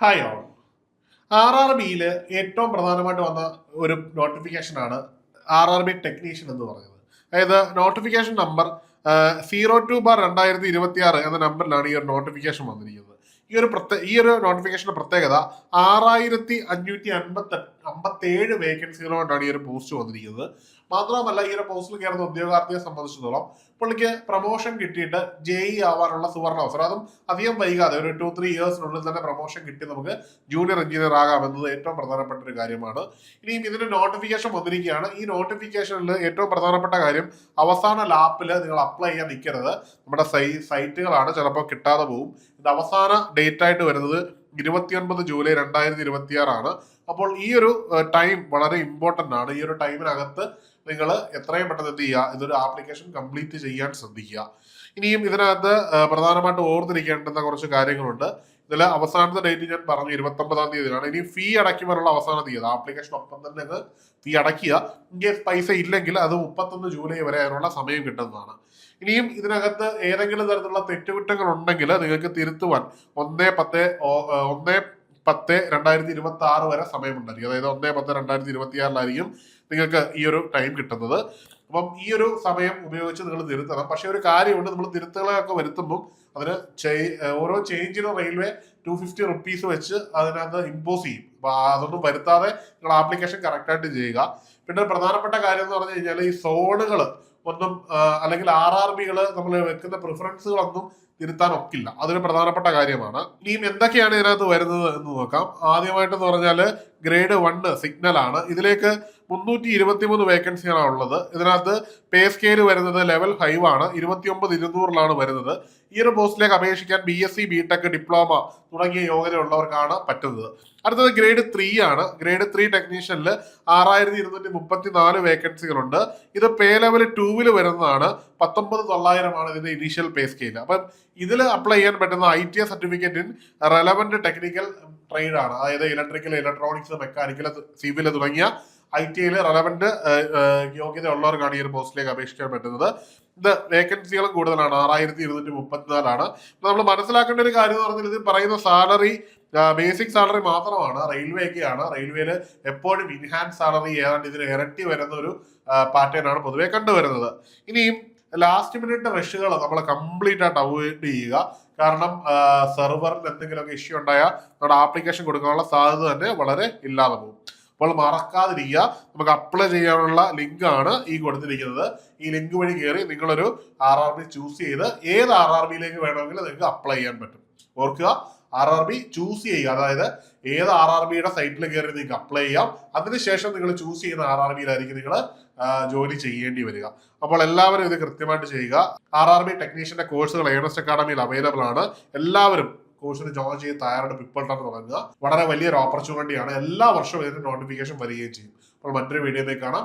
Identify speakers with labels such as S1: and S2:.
S1: Hi all. RRBയിൽ ഏറ്റവും പ്രധാനമായിട്ട് വന്ന ഒരു നോട്ടിഫിക്കേഷനാണ് RRB ടെക്നീഷ്യൻ എന്ന് പറയുന്നത്. അതായത് നോട്ടിഫിക്കേഷൻ നമ്പർ 02/2026 എന്ന നമ്പറിലാണ് ഈ ഒരു നോട്ടിഫിക്കേഷൻ വന്നിരിക്കുന്നത്. ഈ ഒരു നോട്ടിഫിക്കേഷന്റെ പ്രത്യേകത 6557 വേക്കൻസികളോടാണ് ഈ ഒരു പോസ്റ്റ് വന്നിരിക്കുന്നത്. മാത്രമല്ല ഈ ഒരു പോസ്റ്റിൽ കയറുന്ന ഉദ്യോഗാർത്ഥിയെ സംബന്ധിച്ചിടത്തോളം പുള്ളിക്ക് പ്രൊമോഷൻ കിട്ടിയിട്ട് JE ആവാനുള്ള സുവർണ അവസരം, അതും അധികം വൈകാതെ ഒരു 2-3 ഇയേഴ്സിനുള്ളിൽ തന്നെ പ്രൊമോഷൻ കിട്ടി നമുക്ക് ജൂനിയർ എഞ്ചിനീയർ ആകാം എന്നത് ഏറ്റവും പ്രധാനപ്പെട്ട ഒരു കാര്യമാണ്. ഇനിയും ഇതിന് നോട്ടിഫിക്കേഷൻ വന്നിരിക്കുകയാണ്. ഈ നോട്ടിഫിക്കേഷനിൽ ഏറ്റവും പ്രധാനപ്പെട്ട കാര്യം, അവസാന ലാപ്പിൽ നിങ്ങൾ അപ്ലൈ ചെയ്യാൻ നിൽക്കരുത്. നമ്മുടെ സൈറ്റുകളാണ് ചിലപ്പോൾ കിട്ടാതെ പോകും. ഇത് അവസാന ഡേറ്റ് ആയിട്ട് വരുന്നത് 29 ജൂലൈ 2026 ആണ്. അപ്പോൾ ഈ ഒരു ടൈം വളരെ ഇമ്പോർട്ടൻ്റ് ആണ്. ഈ ഒരു ടൈമിനകത്ത് നിങ്ങൾ എത്രയും പെട്ടെന്ന് എന്ത് ചെയ്യുക, ഇതൊരു ആപ്ലിക്കേഷൻ കംപ്ലീറ്റ് ചെയ്യാൻ ശ്രദ്ധിക്കുക. ഇനിയും ഇതിനകത്ത് പ്രധാനമായിട്ട് ഓർത്തിരിക്കേണ്ടുന്ന കുറച്ച് കാര്യങ്ങളുണ്ട്. ഇതിൽ അവസാനത്തെ ഡേറ്റ് ഞാൻ പറഞ്ഞു 29-ാം തീയതിയാണ്. ഇനി ഫീ അടയ്ക്കുവാനുള്ള അവസാന തീയതി, ആപ്ലിക്കേഷൻ ഒപ്പം തന്നെ ഫീ അടയ്ക്കുക. ഇൻ കേസ് പൈസ ഇല്ലെങ്കിൽ അത് 31 ജൂലൈ വരെ അതിനുള്ള സമയം കിട്ടുന്നതാണ്. ഇനിയും ഇതിനകത്ത് ഏതെങ്കിലും തരത്തിലുള്ള തെറ്റുകുറ്റങ്ങൾ ഉണ്ടെങ്കിൽ നിങ്ങൾക്ക് തിരുത്തുവാൻ 1/10/2026 വരെ സമയമുണ്ടായിരിക്കും. അതായത് 1/10/2026 നിങ്ങൾക്ക് ഈ ഒരു ടൈം കിട്ടുന്നത്. അപ്പം ഈ ഒരു സമയം ഉപയോഗിച്ച് നിങ്ങൾ തിരുത്തണം. പക്ഷെ ഒരു കാര്യമുണ്ട്, നമ്മൾ തിരുത്തുകളൊക്കെ വരുത്തുമ്പോൾ അതിന് ഓരോ ചേഞ്ചിനും റെയിൽവേ 250 റുപ്പീസ് വെച്ച് അതിനകത്ത് ഇമ്പോസ് ചെയ്യും. അപ്പൊ അതൊന്നും വരുത്താതെ നിങ്ങൾ ആപ്ലിക്കേഷൻ കറക്റ്റായിട്ട് ചെയ്യുക. പിന്നെ ഒരു പ്രധാനപ്പെട്ട കാര്യം എന്ന് പറഞ്ഞു കഴിഞ്ഞാൽ, ഈ സോണുകൾ ഒന്നും അല്ലെങ്കിൽ RRBകൾ നമ്മൾ വെക്കുന്ന പ്രിഫറൻസുകളൊന്നും തിരുത്താൻ ഒക്കില്ല. അതൊരു പ്രധാനപ്പെട്ട കാര്യമാണ്. ഇനിയും എന്തൊക്കെയാണ് ഇതിനകത്ത് വരുന്നത് എന്ന് നോക്കാം. ആദ്യമായിട്ടെന്ന് പറഞ്ഞാൽ ഗ്രേഡ് 1 സിഗ്നൽ ആണ്. ഇതിലേക്ക് 323 വേക്കൻസികളാണ് ഉള്ളത്. ഇതിനകത്ത് പേ സ്കെയിൽ വരുന്നത് ലെവൽ 5 ആണ്. 29,200 വരുന്നത്. ഈ ഒരു പോസ്റ്റിലേക്ക് അപേക്ഷിക്കാൻ BSc BTech ഡിപ്ലോമ തുടങ്ങിയ യോഗ്യത ഉള്ളവർക്കാണ് പറ്റുന്നത്. അടുത്തത് ഗ്രേഡ് 3 ആണ്. ഗ്രേഡ് 3 ടെക്നീഷ്യനിൽ 6234 വേക്കൻസികളുണ്ട്. ഇത് പേ ലെവൽ 2 വരുന്നതാണ്. 19,900 ഇതിന്റെ ഇനീഷ്യൽ പേ സ്കെയിൽ. അപ്പം ഇതിൽ അപ്ലൈ ചെയ്യാൻ പറ്റുന്ന ITI certificate in relevant technical trade ആണ്. അതായത് ഇലക്ട്രിക്കൽ, ഇലക്ട്രോണിക്സ്, മെക്കാനിക്കൽ, സിവിൽ തുടങ്ങിയ ITIയിൽ റെലവന്റ് യോഗ്യത ഉള്ളവർക്കാണ് ഈ ഒരു പോസ്റ്റിലേക്ക് അപേക്ഷിക്കാൻ പറ്റുന്നത്. ഇത് വേക്കൻസികളും കൂടുതലാണ്, 6234 നമ്മൾ മനസ്സിലാക്കേണ്ട ഒരു കാര്യം എന്ന് പറഞ്ഞാൽ, ഇത് പറയുന്ന സാലറി ബേസിക് സാലറി മാത്രമാണ്. റെയിൽവേക്കാണ്. റെയിൽവേയിൽ എപ്പോഴും ഇൻഹാൻസ് സാലറി ഏതാണ്ട് ഇതിന് ഇരട്ടി വരുന്ന ഒരു പാറ്റേൺ ആണ് പൊതുവെ കണ്ടുവരുന്നത്. ഇനിയും ലാസ്റ്റ് മിനിറ്റ് റഷുകൾ നമ്മൾ കംപ്ലീറ്റ് ആയിട്ട് അവോയ്ഡ് ചെയ്യുക. കാരണം സെർവറിന് എന്തെങ്കിലുമൊക്കെ ഇഷ്യൂ ഉണ്ടായാൽ നമ്മുടെ ആപ്ലിക്കേഷൻ കൊടുക്കാനുള്ള സാധ്യത തന്നെ വളരെ ഇല്ലാതെ പോകും. അപ്പോൾ മറക്കാതിരിക്കുക. നമുക്ക് അപ്ലൈ ചെയ്യാനുള്ള ലിങ്ക് ആണ് ഈ കൊടുത്തിരിക്കുന്നത്. ഈ ലിങ്ക് വഴി കയറി നിങ്ങളൊരു RRB ചൂസ് ചെയ്ത് ഏത് RRBയിലേക്ക് വേണമെങ്കിലും നിങ്ങൾക്ക് അപ്ലൈ ചെയ്യാൻ പറ്റും. ഓർക്കുക, RRB ചൂസ് ചെയ്യുക. അതായത് ഏത് RRBയുടെ സൈറ്റിൽ കയറി നിങ്ങൾക്ക് അപ്ലൈ ചെയ്യാം. അതിനുശേഷം നിങ്ങൾ ചൂസ് ചെയ്യുന്ന RRBയിലായിരിക്കും നിങ്ങൾ ജോലി ചെയ്യേണ്ടി വരിക. അപ്പോൾ എല്ലാവരും ഇത് കൃത്യമായിട്ട് ചെയ്യുക. RRB ടെക്നീഷ്യന്റെ കോഴ്സുകൾ ഏണസ്റ്റ് അക്കാഡമിയിൽ അവൈലബിൾ ആണ്. എല്ലാവരും കോഴ്സിന് ജോയിൻ ചെയ്ത് തയ്യാറെടുപ്പ് ഇപ്പോൾ തന്നെ തുടങ്ങുക. വളരെ വലിയൊരു ഓപ്പർച്യൂണിറ്റിയാണ്. എല്ലാ വർഷവും ഇതിന്റെ നോട്ടിഫിക്കേഷൻ വരികയും ചെയ്യും. അപ്പോൾ മറ്റൊരു വീഡിയോയിലേക്ക് കാണാം.